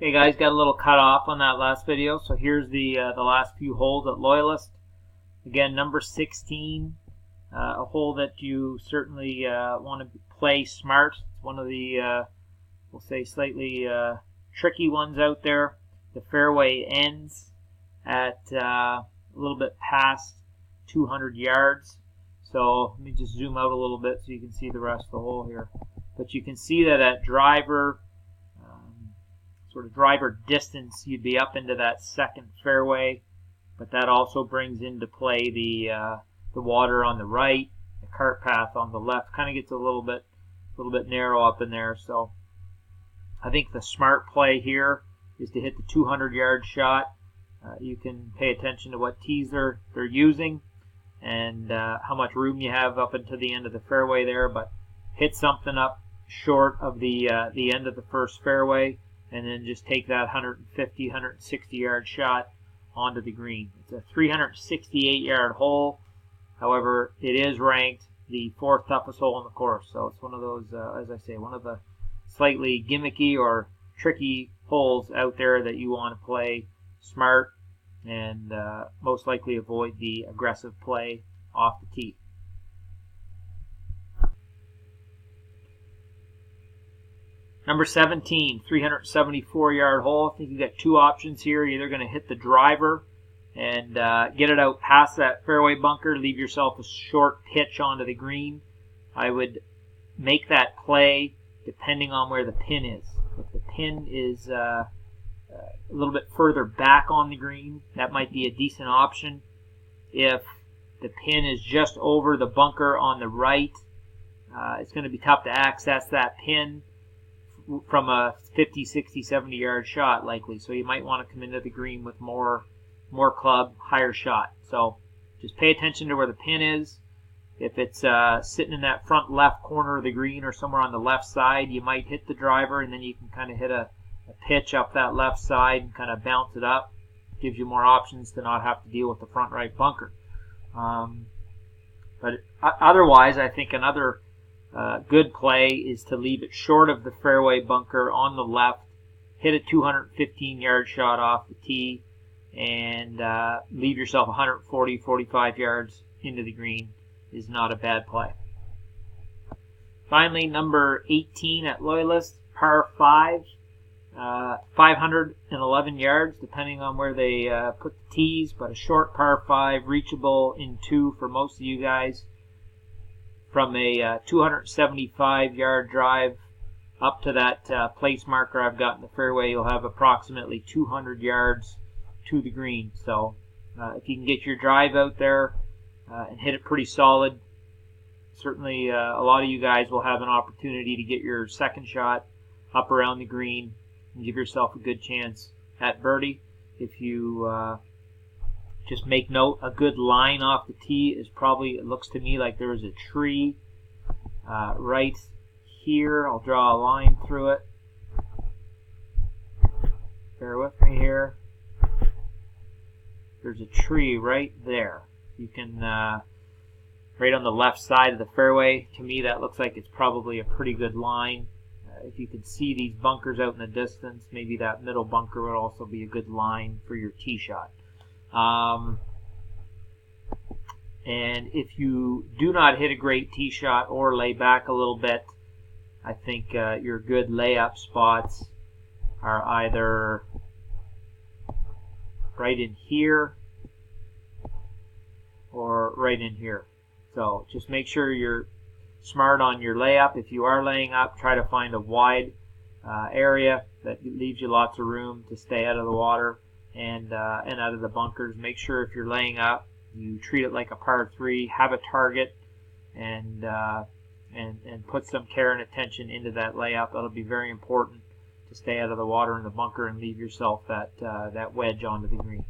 Hey guys, got a little cut off on that last video, so here's the last few holes at Loyalist. Again, number 16, a hole that you certainly want to play smart. It's one of the, we'll say, slightly tricky ones out there. The fairway ends at a little bit past 200 yards. So let me just zoom out a little bit so you can see the rest of the hole here. But you can see that at driver, sort of driver distance, you'd be up into that second fairway, but that also brings into play the water on the right, the cart path on the left. Kind of gets a little bit narrow up in there. So I think the smart play here is to hit the 200-yard shot. You can pay attention to what tees they're using and how much room you have up into the end of the fairway there, but hit something up short of the end of the first fairway, and then just take that 150, 160-yard shot onto the green. It's a 368-yard hole. However, it is ranked the 4th toughest hole in the course. So it's one of those, as I say, one of the slightly gimmicky or tricky holes out there that you want to play smart and most likely avoid the aggressive play off the tee. Number 17, 374-yard hole. I think you got two options here. You're either going to hit the driver and get it out past that fairway bunker, leave yourself a short pitch onto the green. I would make that play depending on where the pin is. If the pin is a little bit further back on the green, that might be a decent option. If the pin is just over the bunker on the right, it's going to be tough to access that pin from a 50, 60, 70-yard shot likely. So you might want to come into the green with more club, higher shot. So just pay attention to where the pin is. If it's sitting in that front left corner of the green or somewhere on the left side, you might hit the driver, and then you can kind of hit a pitch up that left side and kind of bounce it up. Gives you more options to not have to deal with the front right bunker. But otherwise, I think another good play is to leave it short of the fairway bunker on the left, hit a 215-yard shot off the tee, and leave yourself 140, 45 yards into the green is not a bad play. Finally, number 18 at Loyalist, par 5, 511 yards, depending on where they put the tees, but a short par 5, reachable in 2 for most of you guys. From a 275-yard drive up to that place marker I've got in the fairway, you'll have approximately 200 yards to the green. So if you can get your drive out there and hit it pretty solid, certainly a lot of you guys will have an opportunity to get your second shot up around the green and give yourself a good chance at birdie. If you just make note, a good line off the tee is probably, it looks to me like there is a tree right here. I'll draw a line through it. Bear with me here. There's a tree right there. You can, right on the left side of the fairway, to me that looks like it's probably a pretty good line. If you could see these bunkers out in the distance, maybe that middle bunker would also be a good line for your tee shot. And if you do not hit a great tee shot or lay back a little bit, I think your good layup spots are either right in here or right in here. So just make sure you're smart on your layup. If you are laying up, try to find a wide area that leaves you lots of room to stay out of the water and out of the bunkers. Make sure if you're laying up, you treat it like a par 3, have a target, and put some care and attention into that layup. That'll be very important to stay out of the water in the bunker and leave yourself that wedge onto the green.